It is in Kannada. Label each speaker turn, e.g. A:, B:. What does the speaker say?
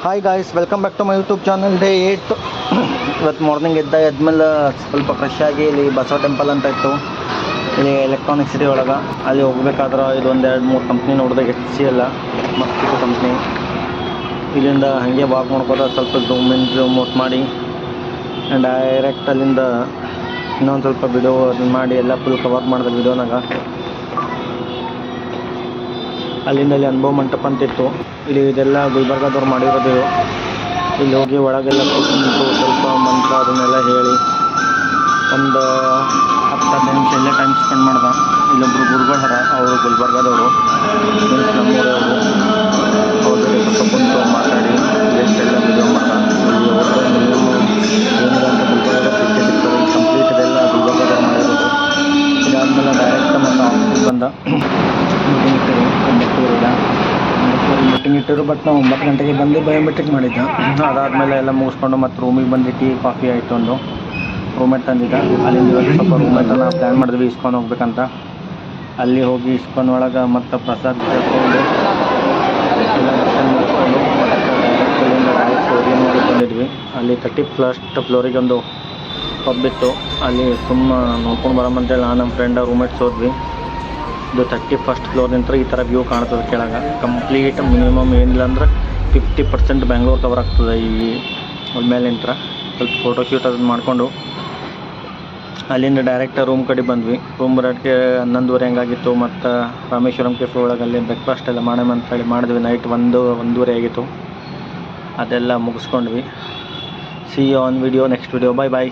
A: Hi guys, welcome back to my YouTube channel. Day 8 ಇವತ್ತು ಮಾರ್ನಿಂಗ್ ಎದ್ಮೇಲೆ ಸ್ವಲ್ಪ ಫ್ರೆಶ್ ಆಗಿ ಇಲ್ಲಿ ಬಸವ ಟೆಂಪಲ್ ಅಂತ ಇತ್ತು, ಇಲ್ಲಿ ಎಲೆಕ್ಟ್ರಾನಿಕ್ ಸಿಟಿ ಒಳಗೆ. ಅಲ್ಲಿ ಹೋಗ್ಬೇಕಾದ್ರೆ ಇದು ಒಂದು 2-3 ಕಂಪ್ನಿ ನೋಡಿದೆ. HCL ಮಸ್ತ್ ಇತ್ತು ಕಂಪ್ನಿ. ಇಲ್ಲಿಂದ ಹಾಗೆ ವಾಕ್ ಮಾಡ್ಕೋತ ಸ್ವಲ್ಪ ಝೂಮ್ ಔಟ್ ಮಾಡಿ ಡೈರೆಕ್ಟ್ ಅಲ್ಲಿಂದ ಇನ್ನೊಂದು ಸ್ವಲ್ಪ ವಿಡಿಯೋ ಅದನ್ನ ಮಾಡಿ ಎಲ್ಲ ಫುಲ್ ಕವರ್ ಮಾಡಿದೆ ವಿಡಿಯೋನಾಗ. ಅಲ್ಲಿಂದ ಅಲ್ಲಿ ಅನುಭವ ಮಂಟಪ ಅಂತಿತ್ತು. ಇಲ್ಲಿ ಇದೆಲ್ಲ ಗುಲ್ಬರ್ಗದವ್ರು ಮಾಡಿರೋದು. ಇಲ್ಲಿ ಹೋಗಿ ಒಳಗೆಲ್ಲ ಕೂತ್ಕೊಂಡು ಸ್ವಲ್ಪ ಮಂತ್ರ ಅದನ್ನೆಲ್ಲ ಹೇಳಿ ಒಂದು 10-15 ನಿಮಿಷ ಇಲ್ಲೇ ಟೈಮ್ ಸ್ಪೆಂಡ್ ಮಾಡ್ದೆ. ಇಲ್ಲೊಬ್ಬರು ಗುರುಗಳು ಹರ, ಅವರು ಗುಲ್ಬರ್ಗದವರು, ನಮ್ಮೂರವರು. ಅವ್ರ ಜೊತೆ ಸ್ವಲ್ಪ ಕುಂತು ಮಾತಾಡಿ ಎಷ್ಟೆಲ್ಲ ವಿಡಿಯೋ ಮಾಡ್ದೆ. ಇಲ್ಲಿ ಏನಿದೆ ಅಂತ ಗುಲ್ಬರ್ಗದ ಸಿಕ್ಕೇ ಸಿಗ್ತದೆ. ಕಂಪ್ಲೀಟ್ ಇದೆಲ್ಲ ಗುಲ್ಬರ್ಗದವ್ರು ಮಾಡಿರೋದು. ಇದಾದಮೇಲೆ ಡೈರೆಕ್ಟ್ ಮತ್ತು ಆಫೀಸಿಗೆ ಬಂದ. ಮೀಟಿಂಗ್ ಇಟ್ಟಿರು 9:30 ಮೀಟಿಂಗ್ ಇಟ್ಟಿರು. ಬಟ್ ನಾವು 9 ಗಂಟೆಗೆ ಬಂದು ಬಯೋಮೆಟ್ರಿಕ್ ಮಾಡಿದ್ದೆ. ಅದಾದಮೇಲೆ ಎಲ್ಲ ಮುಗಿಸ್ಕೊಂಡು ಮತ್ತು ರೂಮಿಗೆ ಬಂದು ಟೀ ಕಾಫಿ ಆಯಿತು. ಒಂದು ರೂಮೇಟ್ ತಂದಿದ್ದ. ಅಲ್ಲಿಂದ ಇವತ್ತು ಸ್ವಲ್ಪ ರೂಮೇಟನ್ನು ಪ್ಲ್ಯಾನ್ ಮಾಡಿದ್ವಿ ಇಸ್ಕೊಂಡು ಹೋಗ್ಬೇಕಂತ. ಅಲ್ಲಿ ಹೋಗಿ ಇಸ್ಕೊಂಡು ಒಳಗೆ ಮತ್ತು ಪ್ರಸಾದ್ ತೆಗೆದುಕೊಂಡು ಎಲ್ಲ ದರ್ಶನ ಮುಗಿಸ್ಕೊಂಡು ಮತ್ತು ಡೈರೆಕ್ಟ್ ಅಲ್ಲಿಂದ ನೋಡಿ ಬಂದಿದ್ವಿ. ಅಲ್ಲಿ 31st ಫ್ಲೋರಿಗೆ ಒಂದು ಪಬ್ ಇತ್ತು. ಅಲ್ಲಿ ನೋಡ್ಕೊಂಡು ಬರೋಮಂತೇಳಿ ನಾನು ನಮ್ಮ ಫ್ರೆಂಡ್ ರೂಮೇಟ್ಸ್ ಹೋದ್ವಿ. ಇದು 31st ಫ್ಲೋರ್ ನಿಂತರ ಈ ಥರ ವ್ಯೂ ಕಾಣ್ತದೆ ಕೆಳಗೆ. ಕಂಪ್ಲೀಟ್ ಮಿನಿಮಮ್ ಏನಿಲ್ಲ ಅಂದ್ರೆ 50% ಬೆಂಗಳೂರು ಕವರ್ ಆಗ್ತದೆ ಈ ಮೇಲೆ ನಿಂತರ. ಸ್ವಲ್ಪ ಫೋಟೋ ಶೂಟ್ ಅದನ್ನು ಮಾಡಿಕೊಂಡು ಅಲ್ಲಿಂದ ಡೈರೆಕ್ಟ್ ರೂಮ್ ಕಡೆ ಬಂದ್ವಿ. ರೂಮ್ ಬರೋಕ್ಕೆ 11:30 ಹಂಗಾಗಿತ್ತು. ಮತ್ತು ರಾಮೇಶ್ವರಂ ಕೆಫೆ ಒಳಗೆ ಅಲ್ಲಿ ಬ್ರೇಕ್ಫಾಸ್ಟ್ ಎಲ್ಲ ಮಾಡೋಣ ಮಾಡಿದ್ವಿ. ನೈಟ್ 1-1:30 ಆಗಿತ್ತು. ಅದೆಲ್ಲ ಮುಗಿಸ್ಕೊಂಡ್ವಿ. See you on video, next video. Bye.